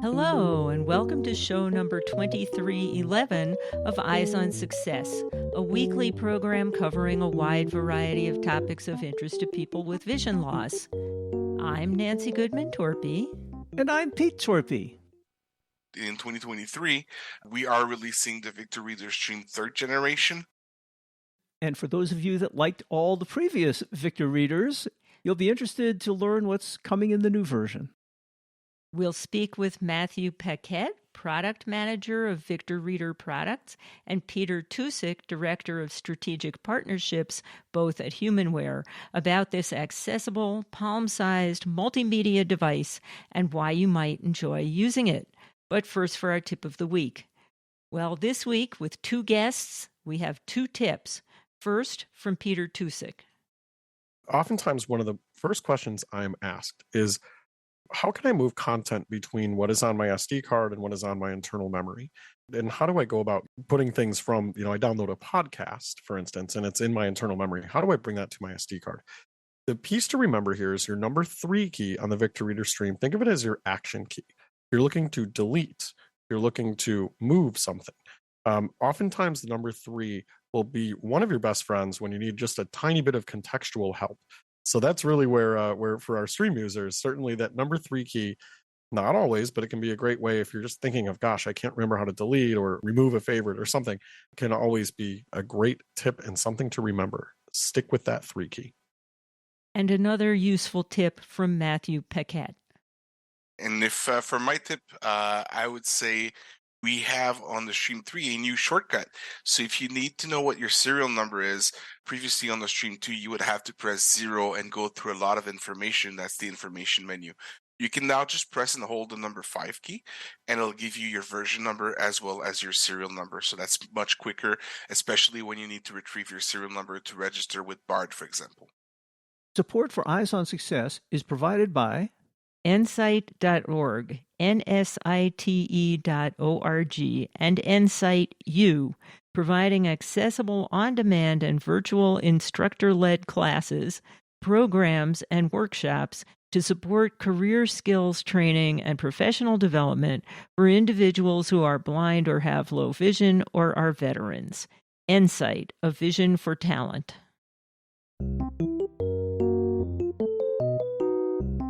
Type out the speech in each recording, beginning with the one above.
Hello, and welcome to show number 2311 of Eyes on Success, a weekly program covering a wide variety of topics of interest to people with vision loss. I'm Nancy Torpey. And I'm Pete Torpey. In 2023, we are releasing the Victor Reader Stream 3rd generation. And for those of you that liked all the previous Victor Readers, you'll be interested to learn what's coming in the new version. We'll speak with Mathieu Paquette, Product Manager of Victor Reader Products, and Peter Tucic, Director of Strategic Partnerships, both at Humanware, about this accessible, palm-sized multimedia device and why you might enjoy using it. But first for our tip of the week. Well, this week, with two guests, we have two tips. First, from Peter Tucic. Oftentimes, one of the first questions I'm asked is, how can I move content between what is on my SD card and what is on my internal memory? And how do I go about putting things from, I download a podcast, for instance, and it's in my internal memory. How do I bring that to my SD card? The piece to remember here is your number 3 key on the Victor Reader Stream. Think of it as your action key. You're looking to delete. You're looking to move something. Oftentimes, the number 3 will be one of your best friends when you need just a tiny bit of contextual help. So that's really where for our stream users, certainly that number 3 key, not always, but it can be a great way if you're just thinking of, gosh, I can't remember how to delete or remove a favorite or something, can always be a great tip and something to remember. Stick with that 3 key. And another useful tip from Mathieu Paquette. And if for my tip, I would say we have on the Stream 3 a new shortcut. So if you need to know what your serial number is, previously on the Stream 2, you would have to press 0 and go through a lot of information. That's the information menu. You can now just press and hold the number 5 key, and it'll give you your version number as well as your serial number. So that's much quicker, especially when you need to retrieve your serial number to register with BARD, for example. Support for Eyes on Success is provided by Nsite.org, nsite.org, and Nsite.U, providing accessible on-demand and virtual instructor-led classes, programs, and workshops to support career skills training and professional development for individuals who are blind or have low vision or are veterans. Nsite, a vision for talent.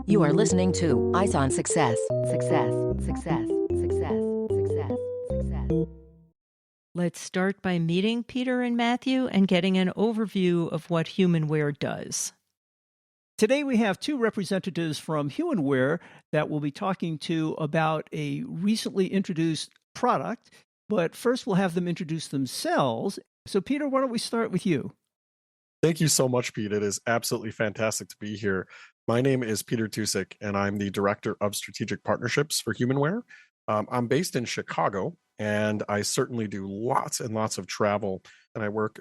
You are listening to Eyes on Success. Success, success, success, success, success. Let's start by meeting Peter and Mathieu and getting an overview of what Humanware does. Today we have two representatives from Humanware that we'll be talking to about a recently introduced product, but first we'll have them introduce themselves. So Peter, why don't we start with you? Thank you so much, Pete. It is absolutely fantastic to be here. My name is Peter Tucic, and I'm the Director of Strategic Partnerships for Humanware. I'm based in Chicago, and I certainly do lots and lots of travel, and I work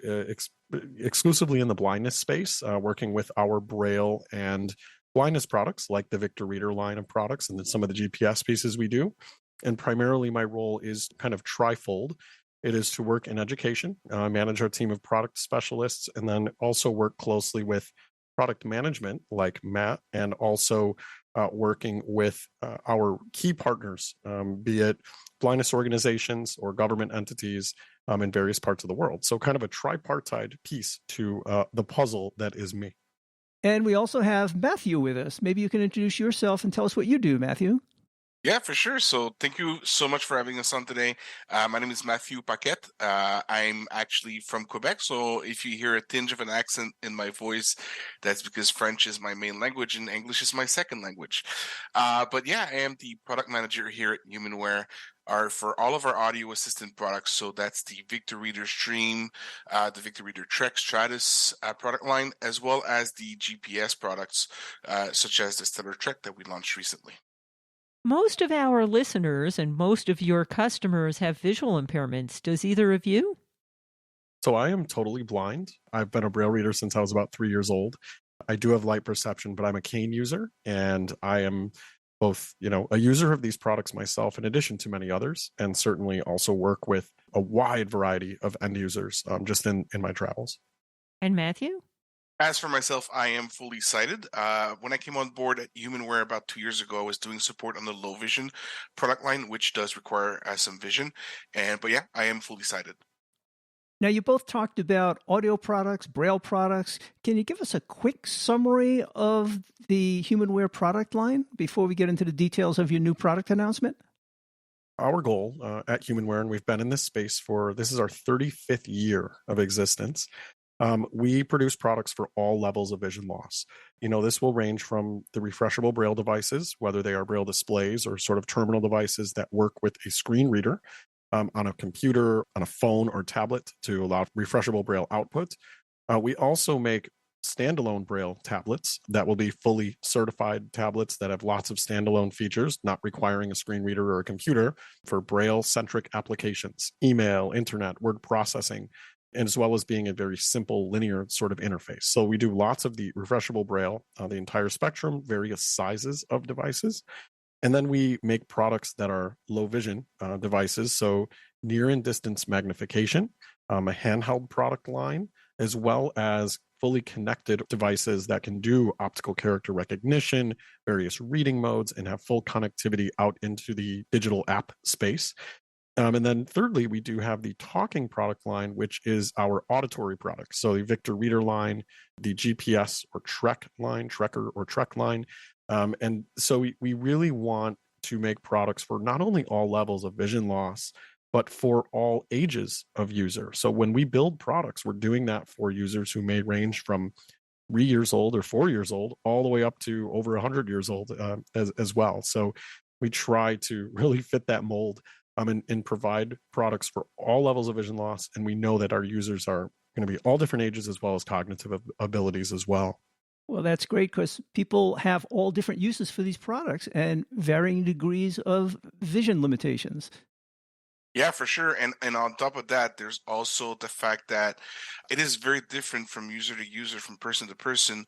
exclusively in the blindness space, working with our Braille and blindness products like the Victor Reader line of products and then some of the GPS pieces we do. And primarily my role is kind of trifold. It is to work in education, manage our team of product specialists, and then also work closely with product management like Matt, and also working with our key partners, be it blindness organizations or government entities in various parts of the world. So kind of a tripartite piece to the puzzle that is me. And we also have Mathieu with us. Maybe you can introduce yourself and tell us what you do, Mathieu. Yeah, for sure. So thank you so much for having us on today. My name is Mathieu Paquette. I'm actually from Quebec. So if you hear a tinge of an accent in my voice, that's because French is my main language and English is my second language. But yeah, I am the product manager here at Humanware for all of our audio assistant products. So that's the Victor Reader Stream, the Victor Reader Trek Stratus product line, as well as the GPS products, such as the Stellar Trek that we launched recently. Most of our listeners and most of your customers have visual impairments. Does either of you? So I am totally blind. I've been a Braille reader since I was about 3 years old. I do have light perception, but I'm a cane user, and I am both, a user of these products myself, in addition to many others, and certainly also work with a wide variety of end users just in my travels. And Mathieu? As for myself, I am fully sighted. When I came on board at Humanware about 2 years ago, I was doing support on the low vision product line, which does require some vision. But yeah, I am fully sighted. Now, you both talked about audio products, Braille products. Can you give us a quick summary of the Humanware product line before we get into the details of your new product announcement? Our goal at Humanware, and we've been in this space this is our 35th year of existence. We produce products for all levels of vision loss. This will range from the refreshable Braille devices, whether they are Braille displays or sort of terminal devices that work with a screen reader on a computer, on a phone or tablet to allow refreshable Braille output. We also make standalone Braille tablets that will be fully certified tablets that have lots of standalone features, not requiring a screen reader or a computer, for Braille-centric applications, email, internet, word processing, and as well as being a very simple linear sort of interface. So we do lots of the refreshable Braille, the entire spectrum, various sizes of devices. And then we make products that are low vision devices, so near and distance magnification, a handheld product line, as well as fully connected devices that can do optical character recognition, various reading modes, and have full connectivity out into the digital app space. And then thirdly, we do have the talking product line, which is our auditory product. So the Victor Reader line, the GPS or Trek line, Trekker or Trek line. And so we really want to make products for not only all levels of vision loss, but for all ages of user. So when we build products, we're doing that for users who may range from 3 years old or 4 years old, all the way up to over 100 years old as well. So we try to really fit that mold and provide products for all levels of vision loss. And we know that our users are going to be all different ages as well as cognitive abilities as well. Well, that's great because people have all different uses for these products and varying degrees of vision limitations. Yeah, for sure. And on top of that, there's also the fact that it is very different from user to user, from person to person,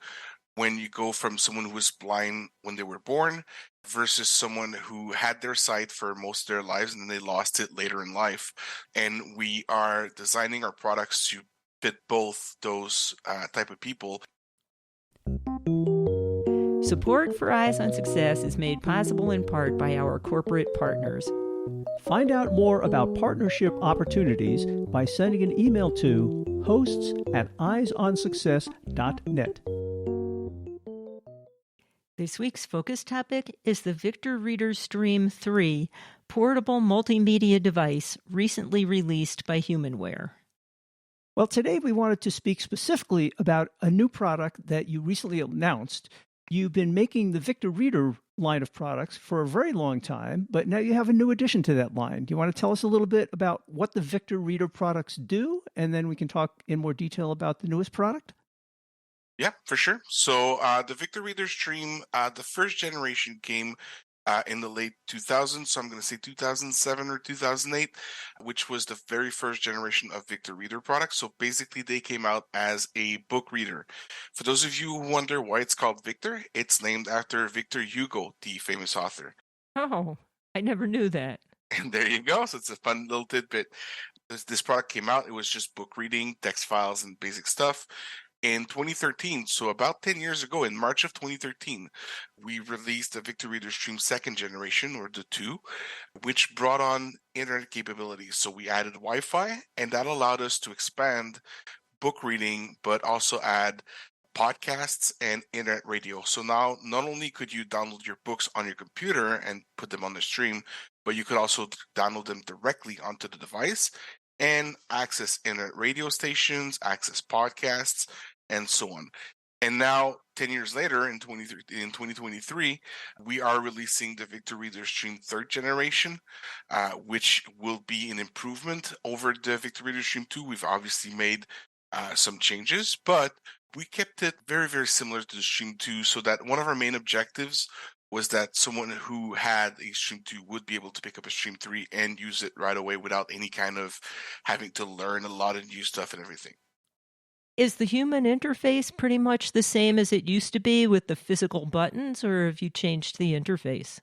when you go from someone who was blind when they were born versus someone who had their sight for most of their lives and then they lost it later in life. And we are designing our products to fit both those type of people. Support for Eyes on Success is made possible in part by our corporate partners. Find out more about partnership opportunities by sending an email to hosts@eyesonsuccess.net. This week's focus topic is the Victor Reader Stream 3 portable multimedia device recently released by Humanware. Well, today we wanted to speak specifically about a new product that you recently announced. You've been making the Victor Reader line of products for a very long time, but now you have a new addition to that line. Do you want to tell us a little bit about what the Victor Reader products do? And then we can talk in more detail about the newest product? Yeah, for sure. So the Victor Reader Stream, the first generation came in the late 2000s. So I'm going to say 2007 or 2008, which was the very first generation of Victor Reader products. So basically they came out as a book reader. For those of you who wonder why it's called Victor, it's named after Victor Hugo, the famous author. Oh, I never knew that. And there you go. So it's a fun little tidbit. This product came out. It was just book reading, text files, and basic stuff. In 2013, so about 10 years ago, in March of 2013, we released the Victor Reader Stream second generation, or the 2, which brought on internet capabilities. So we added Wi-Fi, and that allowed us to expand book reading, but also add podcasts and internet radio. So now not only could you download your books on your computer and put them on the stream, but you could also download them directly onto the device and access internet radio stations, access podcasts, and so on. And now, 10 years later, in 2023, we are releasing the Victor Reader Stream third generation, which will be an improvement over the Victor Reader Stream 2. We've obviously made some changes, but we kept it very, very similar to the Stream 2, so that one of our main objectives was that someone who had a Stream 2 would be able to pick up a Stream 3 and use it right away without any kind of having to learn a lot of new stuff and everything. Is the human interface pretty much the same as it used to be with the physical buttons, or have you changed the interface?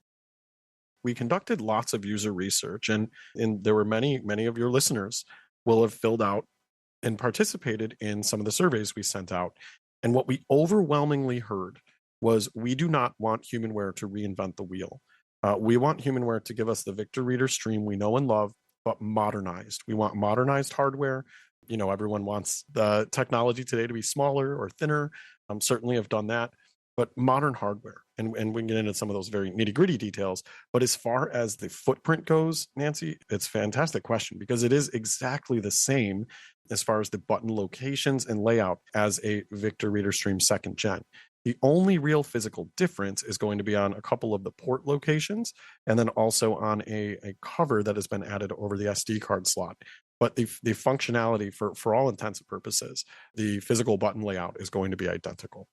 We conducted lots of user research, and there were many of your listeners will have filled out and participated in some of the surveys we sent out. And what we overwhelmingly heard was we do not want Humanware to reinvent the wheel. We want Humanware to give us the Victor Reader stream we know and love, but modernized. We want modernized hardware. Everyone wants the technology today to be smaller or thinner. Certainly have done that, but modern hardware. And we can get into some of those very nitty gritty details. But as far as the footprint goes, Nancy, it's a fantastic question because it is exactly the same as far as the button locations and layout as a Victor Reader Stream 2nd Gen. The only real physical difference is going to be on a couple of the port locations and then also on a cover that has been added over the SD card slot. But the functionality, for all intents and purposes, the physical button layout is going to be identical.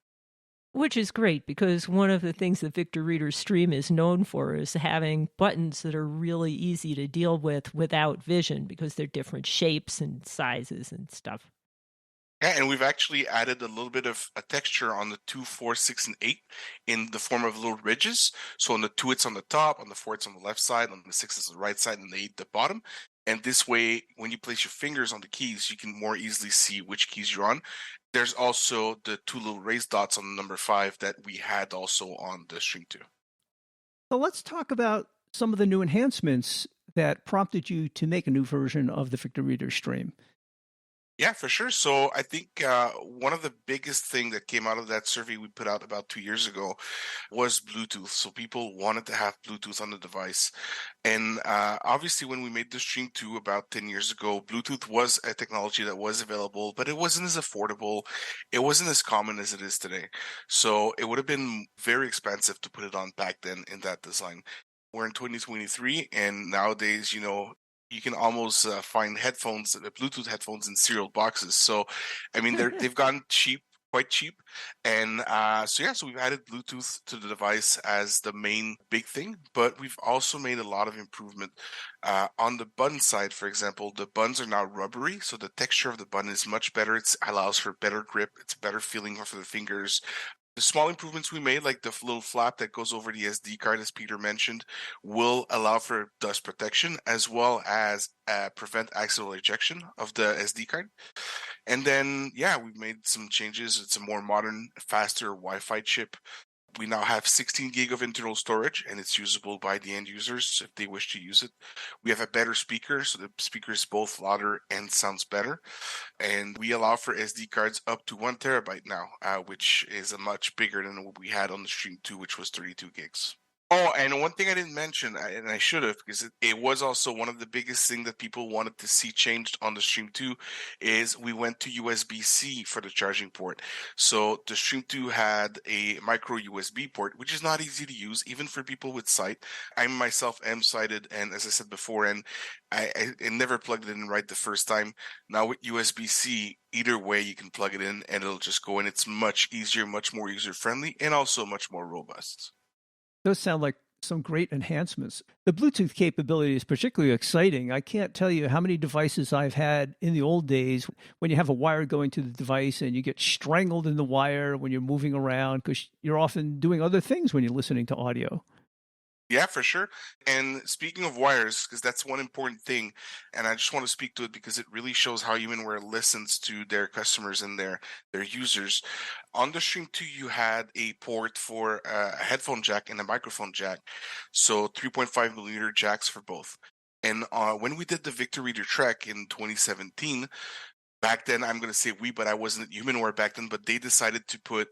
Which is great because one of the things that Victor Reader Stream is known for is having buttons that are really easy to deal with without vision because they're different shapes and sizes and stuff. Yeah, and we've actually added a little bit of a texture on the 2, 4, 6, and 8 in the form of little ridges. So on the 2, it's on the top, on the 4, it's on the left side, on the 6, it's on the right side, and the 8, the bottom. And this way, when you place your fingers on the keys, you can more easily see which keys you're on. There's also the 2 little raised dots on the number 5 that we had also on the Stream 2. So let's talk about some of the new enhancements that prompted you to make a new version of the Victor Reader Stream. Yeah, for sure. So I think one of the biggest thing that came out of that survey we put out about 2 years ago was Bluetooth. So people wanted to have Bluetooth on the device. And obviously, when we made the Stream 2 about 10 years ago, Bluetooth was a technology that was available, but it wasn't as affordable. It wasn't as common as it is today. So it would have been very expensive to put it on back then in that design. We're in 2023, and nowadays, you can almost find headphones, Bluetooth headphones in cereal boxes. So, I mean, they've gotten quite cheap. And so we've added Bluetooth to the device as the main big thing, but we've also made a lot of improvement on the button side. For example, the buttons are now rubbery, so the texture of the button is much better. It allows for better grip. It's a better feeling for the fingers. The small improvements we made, like the little flap that goes over the SD card, as Peter mentioned, will allow for dust protection as well as prevent accidental ejection of the SD card. And then, we've made some changes. It's a more modern, faster Wi-Fi chip. We now have 16 gig of internal storage, and it's usable by the end users if they wish to use it. We have a better speaker, so the speaker is both louder and sounds better. And we allow for SD cards up to 1 terabyte now, which is a much bigger than what we had on the Stream 2, which was 32 gigs. Oh, and one thing I didn't mention, and I should have, because it was also one of the biggest things that people wanted to see changed on the Stream 2, is we went to USB-C for the charging port. So the Stream 2 had a micro USB port, which is not easy to use, even for people with sight. I myself am sighted, and as I said before, and I never plugged it in right the first time. Now with USB-C, either way you can plug it in, and it'll just go in. It's much easier, much more user-friendly, and also much more robust. Those sound like some great enhancements. The Bluetooth capability is particularly exciting. I can't tell you how many devices I've had in the old days when you have a wire going to the device and you get strangled in the wire when you're moving around because you're often doing other things when you're listening to audio. Yeah, for sure. And speaking of wires, because that's one important thing, and I just want to speak to it because it really shows how Humanware listens to their customers and their users. On the Stream 2, you had a port for a headphone jack and a microphone jack, so 3.5 millimeter jacks for both. And when we did the Victor Reader Trek in 2017, back then, I'm going to say we, but I wasn't at Humanware back then, but they decided to put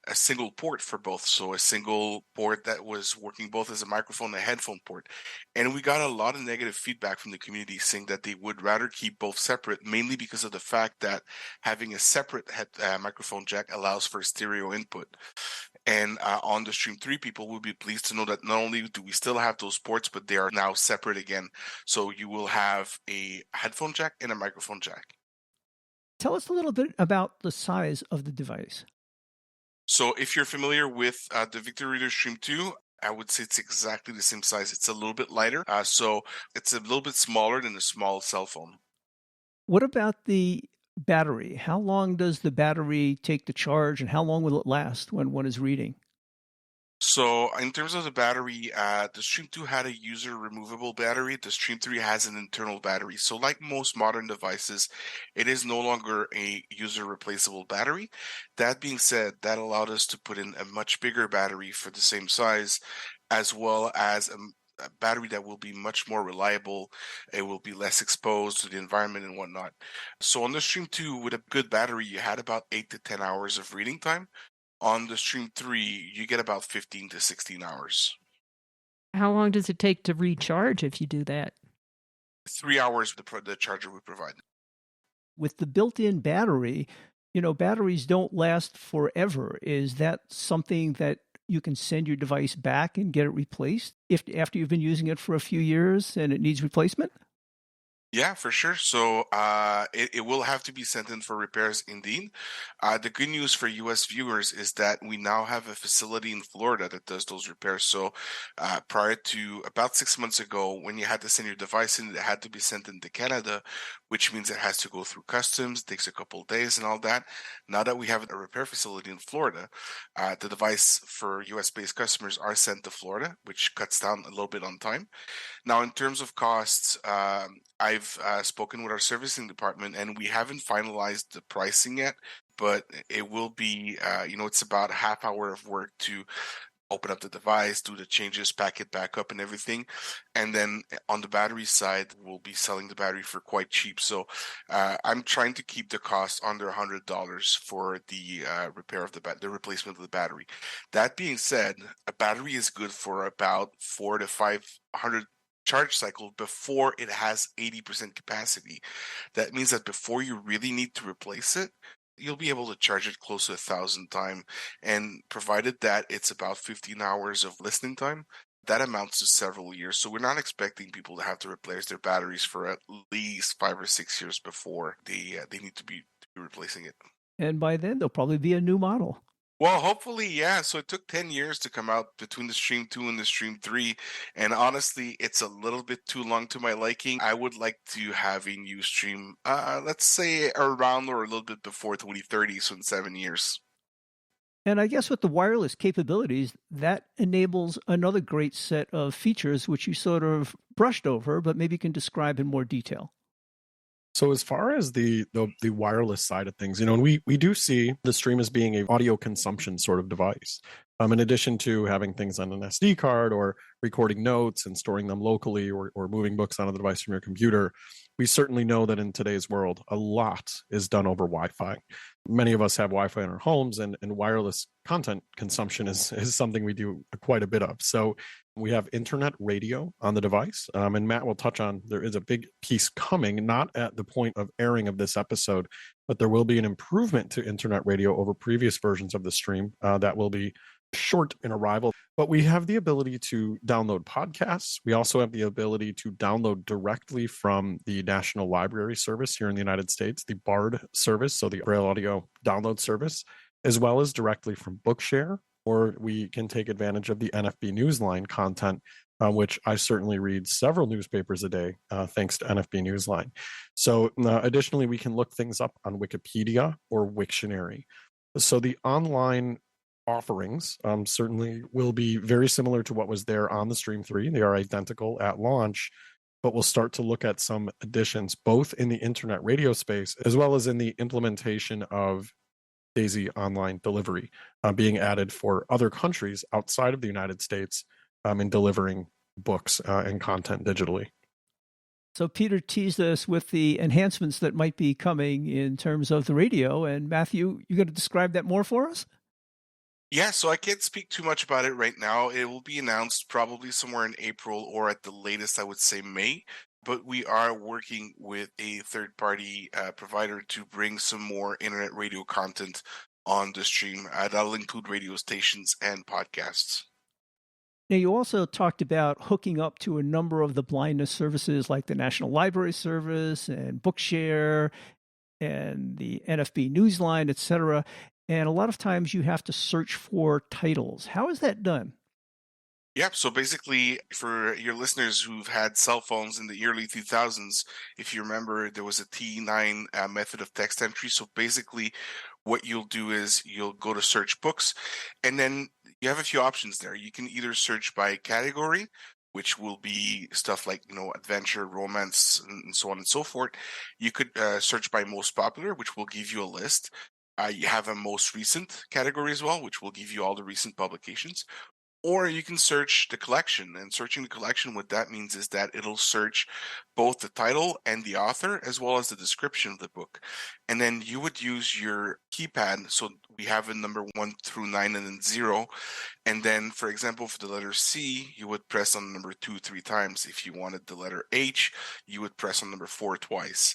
a single port for both. So a single port that was working both as a microphone and a headphone port. And we got a lot of negative feedback from the community saying that they would rather keep both separate, mainly because of the fact that having a separate microphone jack allows for stereo input. And on the Stream 3, people will be pleased to know that not only do we still have those ports, but they are now separate again. So you will have a headphone jack and a microphone jack. Tell us a little bit about the size of the device. So if you're familiar with the Victor Reader Stream 2, I would say it's exactly the same size. It's a little bit lighter, so it's a little bit smaller than a small cell phone. What about the battery? How long does the battery take to charge, and how long will it last when one is reading? So in terms of the battery, the Stream 2 had a user removable battery. The Stream 3 has an internal battery. So like most modern devices, it is no longer a user replaceable battery. That being said, that allowed us to put in a much bigger battery for the same size, as well as a battery that will be much more reliable. It will be less exposed to the environment and whatnot. So on the Stream 2, with a good battery, you had about 8 to 10 hours of reading time. On the Stream 3, you get about 15 to 16 hours. How long does it take to recharge if you do that? 3 hours the charger would provide. With the built-in battery, batteries don't last forever. Is that something that you can send your device back and get it replaced after you've been using it for a few years and it needs replacement? Yeah, for sure. So it will have to be sent in for repairs indeed. The good news for US viewers is that we now have a facility in Florida that does those repairs. So prior to about 6 months ago, when you had to send your device in, it had to be sent into Canada, which means it has to go through customs, takes a couple of days and all that. Now that we have a repair facility in Florida, the device for US-based customers are sent to Florida, which cuts down a little bit on time. Now, in terms of costs, I've spoken with our servicing department, and we haven't finalized the pricing yet, but it will be, it's about a half hour of work to open up the device, do the changes, pack it back up and everything. And then on the battery side, we'll be selling the battery for quite cheap. So I'm trying to keep the cost under $100 for the repair of the replacement of the battery. That being said, a battery is good for about 400 to 500 charge cycle before it has 80% capacity. That means that before you really need to replace it, you'll be able to charge it close to 1,000 times. And provided that it's about 15 hours of listening time, that amounts to several years. So we're not expecting people to have to replace their batteries for at least 5 or 6 years before they need to be replacing it. And by then, there'll probably be a new model. Well, hopefully, yeah. So it took 10 years to come out between the Stream 2 and the Stream 3. And honestly, it's a little bit too long to my liking. I would like to have a new Stream, let's say around or a little bit before 2030, so in 7 years. And I guess with the wireless capabilities, that enables another great set of features, which you sort of brushed over, but maybe you can describe in more detail. So as far as the wireless side of things, and we do see the Stream as being an audio consumption sort of device. In addition to having things on an SD card or recording notes and storing them locally or moving books onto the device from your computer, we certainly know that in today's world, a lot is done over Wi-Fi. Many of us have Wi-Fi in our homes, and wireless content consumption is something we do quite a bit of. So we have internet radio on the device, and Matt will touch on, there is a big piece coming, not at the point of airing of this episode, but there will be an improvement to internet radio over previous versions of the Stream that will be short in arrival. But we have the ability to download podcasts. We also have the ability to download directly from the National Library Service here in the United States, the BARD service, so the Braille Audio Download Service, as well as directly from Bookshare, or we can take advantage of the NFB Newsline content, which I certainly read several newspapers a day, thanks to NFB Newsline. So additionally, we can look things up on Wikipedia or Wiktionary. So the online offerings certainly will be very similar to what was there on the Stream 3. They are identical at launch, but we'll start to look at some additions both in the internet radio space as well as in the implementation of Daisy online delivery being added for other countries outside of the United States in delivering books and content digitally. So Peter teased us with the enhancements that might be coming in terms of the radio. And Matthew, you going to describe that more for us? Yeah, so I can't speak too much about it right now. It will be announced probably somewhere in April or at the latest, I would say May. But we are working with a third-party provider to bring some more internet radio content on the Stream. That'll include radio stations and podcasts. Now, you also talked about hooking up to a number of the blindness services like the National Library Service and Bookshare and the NFB Newsline, et cetera. And a lot of times you have to search for titles. How is that done? Yeah, so basically, for your listeners who've had cell phones in the early 2000s, if you remember, there was a T9 method of text entry. So basically, what you'll do is you'll go to search books, and then you have a few options there. You can either search by category, which will be stuff like, adventure, romance, and so on and so forth. You could search by most popular, which will give you a list. You have a most recent category as well, which will give you all the recent publications. Or you can search the collection, and searching the collection, what that means is that it'll search both the title and the author, as well as the description of the book. And then you would use your keypad. So we have a number 1 through 9 and then 0. And then, for example, for the letter C, you would press on number 2 3 times. If you wanted the letter H, you would press on number 4 twice.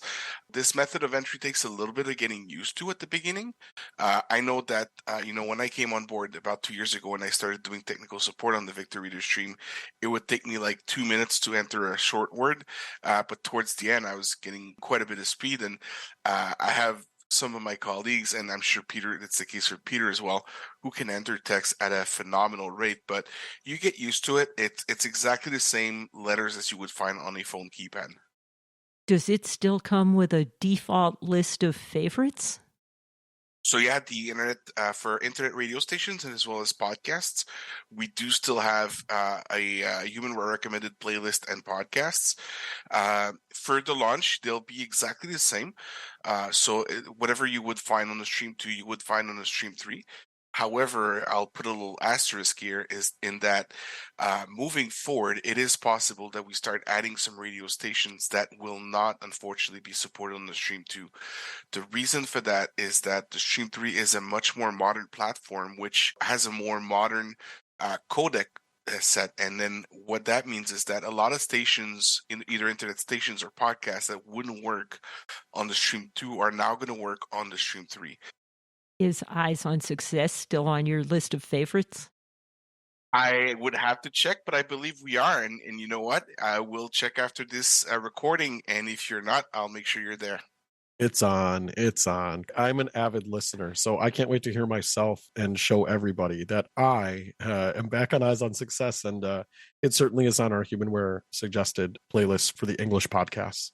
This method of entry takes a little bit of getting used to at the beginning. I know that, when I came on board about 2 years ago and I started doing technical support on the Victor Reader stream, it would take me like 2 minutes to enter a short word. But towards the end, I was getting quite a bit of speed. And I have some of my colleagues, and I'm sure Peter, it's the case for Peter as well, who can enter text at a phenomenal rate. But you get used to it. It's exactly the same letters as you would find on a phone keypad. Does it still come with a default list of favorites? So yeah, the internet for internet radio stations and as well as podcasts, we do still have a Humanware recommended playlist and podcasts. For the launch, they'll be exactly the same. So whatever you would find on the Stream 2, you would find on the Stream 3. However, I'll put a little asterisk here is in that moving forward, it is possible that we start adding some radio stations that will not, unfortunately, be supported on the Stream 2. The reason for that is that the Stream 3 is a much more modern platform, which has a more modern codec set. And then what that means is that a lot of stations, in either internet stations or podcasts that wouldn't work on the Stream 2 are now going to work on the Stream 3. Is Eyes on Success still on your list of favorites? I would have to check, but I believe we are. And you know what? I will check after this recording. And if you're not, I'll make sure you're there. It's on. It's on. I'm an avid listener, so I can't wait to hear myself and show everybody that I am back on Eyes on Success. And it certainly is on our Humanware suggested playlist for the English podcasts.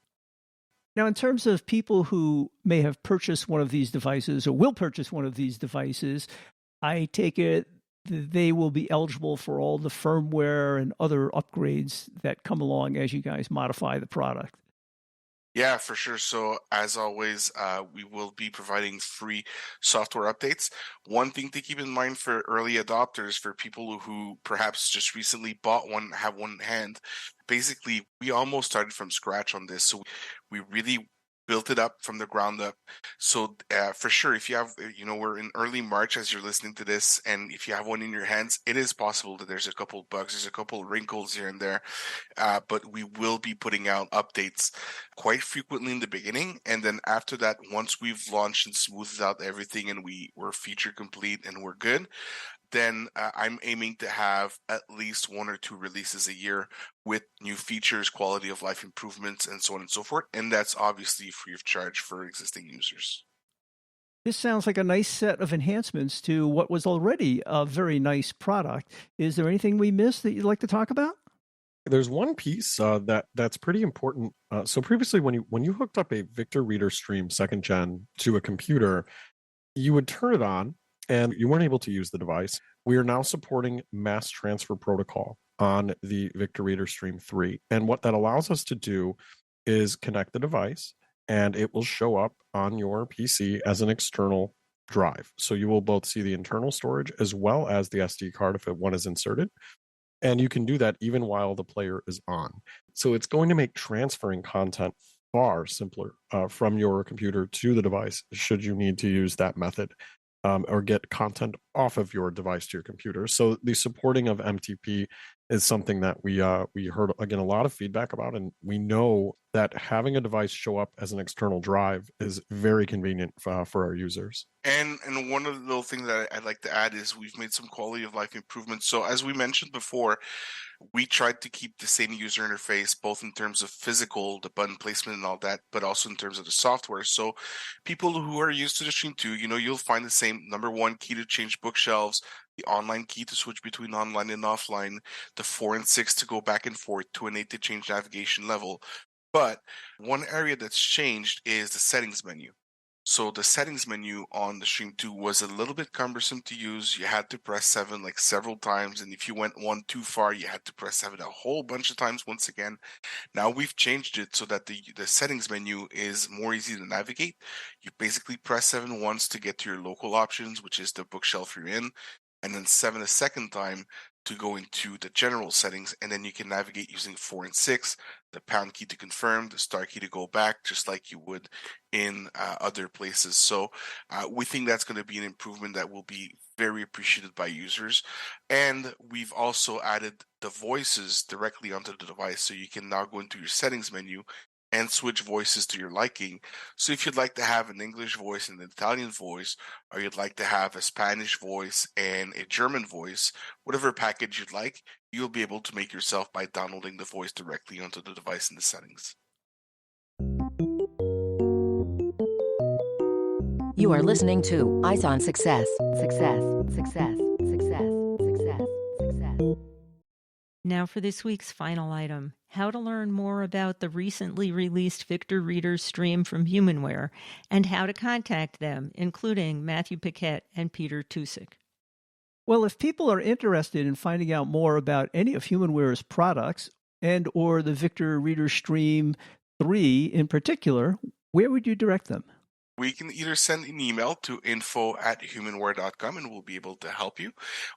Now, in terms of people who may have purchased one of these devices or will purchase one of these devices, I take it they will be eligible for all the firmware and other upgrades that come along as you guys modify the product. Yeah, for sure. So as always, we will be providing free software updates. One thing to keep in mind for early adopters, for people who perhaps just recently bought one, have one in hand, basically, we almost started from scratch on this. So we really built it up from the ground up. So for sure, if you have, we're in early March as you're listening to this, and if you have one in your hands, it is possible that there's a couple of bugs, there's a couple of wrinkles here and there, but we will be putting out updates quite frequently in the beginning. And then after that, once we've launched and smoothed out everything and we're feature complete and we're good, then I'm aiming to have at least 1 or 2 releases a year with new features, quality of life improvements, and so on and so forth. And that's obviously free of charge for existing users. This sounds like a nice set of enhancements to what was already a very nice product. Is there anything we missed that you'd like to talk about? There's one piece that's pretty important. So previously, when you hooked up a Victor Reader Stream 2nd Gen to a computer, you would turn it on, and you weren't able to use the device. We are now supporting mass transfer protocol on the Victor Reader Stream 3. And what that allows us to do is connect the device, and it will show up on your PC as an external drive. So you will both see the internal storage as well as the SD card if one is inserted. And you can do that even while the player is on. So it's going to make transferring content far simpler from your computer to the device should you need to use that method. Or get content off of your device to your computer. So the supporting of MTP is something that we heard, again, a lot of feedback about, and we know that having a device show up as an external drive is very convenient for our users. And one of the little things that I'd like to add is we've made some quality of life improvements. So as we mentioned before, we tried to keep the same user interface, both in terms of physical, the button placement and all that, but also in terms of the software. So people who are used to the Stream 2, you'll find the same number 1 key to change bookshelves, the online key to switch between online and offline, the 4 and 6 to go back and forth, to an 8 to change navigation level. But one area that's changed is the settings menu. So the settings menu on the Stream 2 was a little bit cumbersome to use. You had to press 7 like several times, and if you went one too far, you had to press 7 a whole bunch of times once again. Now we've changed it so that the settings menu is more easy to navigate. You basically press 7 once to get to your local options, which is the bookshelf you're in, and then 7 a second time to go into the general settings, and then you can navigate using 4 and 6, the pound key to confirm, the star key to go back, just like you would in other places. So we think that's going to be an improvement that will be very appreciated by users. And we've also added the voices directly onto the device, so you can now go into your settings menu and switch voices to your liking. So if you'd like to have an English voice and an Italian voice, or you'd like to have a Spanish voice and a German voice, whatever package you'd like, you'll be able to make yourself by downloading the voice directly onto the device in the settings. You are listening to Eyes on Success. Success, success, success, success, success. Now for this week's final item, how to learn more about the recently released Victor Reader Stream from Humanware and how to contact them, including Mathieu Paquette and Peter Tucic. Well, if people are interested in finding out more about any of Humanware's products and or the Victor Reader Stream 3 in particular, where would you direct them? We can either send an email to info@humanware.com and we'll be able to help you,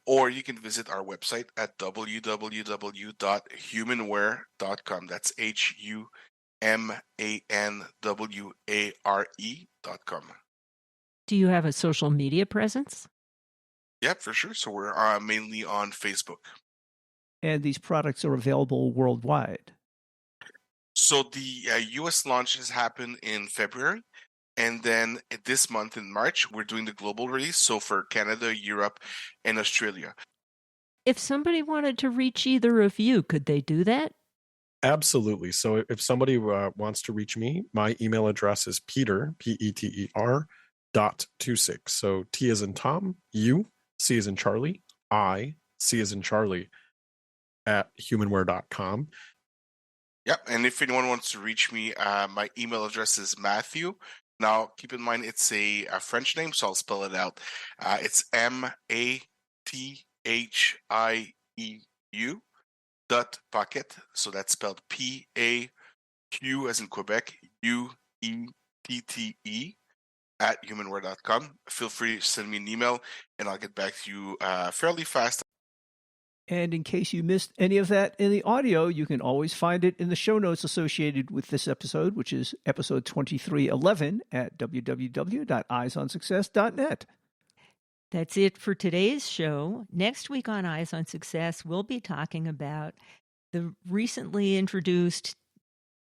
or you can visit our website at www.humanware.com. That's HUMANWARE.com. Do you have a social media presence? Yep, for sure. So we're mainly on Facebook. And these products are available worldwide. So the US launch has happened in February. And then this month in March, we're doing the global release. So for Canada, Europe, and Australia. If somebody wanted to reach either of you, could they do that? Absolutely. So if somebody wants to reach me, my email address is Peter, Peter, .Tucic. So T as in Tom, U, C as in Charlie, I, C as in Charlie, at humanware.com. Yep. And if anyone wants to reach me, my email address is Mathieu. Now, keep in mind, it's a French name, so I'll spell it out. It's MATHIEU .Paquette. So that's spelled PAQ as in Quebec, UETTE at humanware.com. Feel free to send me an email, and I'll get back to you fairly fast. And in case you missed any of that in the audio, you can always find it in the show notes associated with this episode, which is episode 2311 at www.eyesonsuccess.net. That's it for today's show. Next week on Eyes on Success, we'll be talking about the recently introduced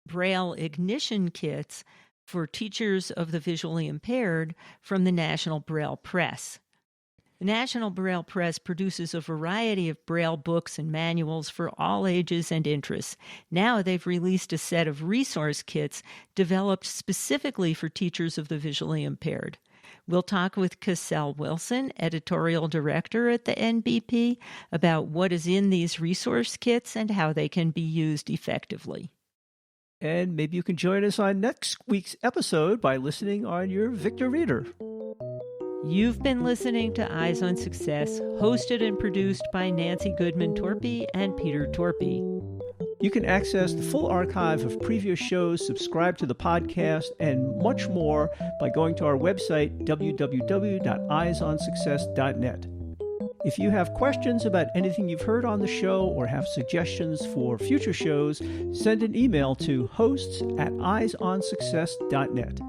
Braille ignition kits for teachers of the visually impaired from the National Braille Press. The National Braille Press produces a variety of Braille books and manuals for all ages and interests. Now they've released a set of resource kits developed specifically for teachers of the visually impaired. We'll talk with Cassell Wilson, editorial director at the NBP, about what is in these resource kits and how they can be used effectively. And maybe you can join us on next week's episode by listening on your Victor Reader. You've been listening to Eyes on Success, hosted and produced by Nancy Goodman-Torpey and Peter Torpey. You can access the full archive of previous shows, subscribe to the podcast, and much more by going to our website, www.eyesonsuccess.net. If you have questions about anything you've heard on the show or have suggestions for future shows, send an email to hosts@eyesonsuccess.net.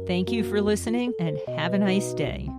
Thank you for listening and have a nice day.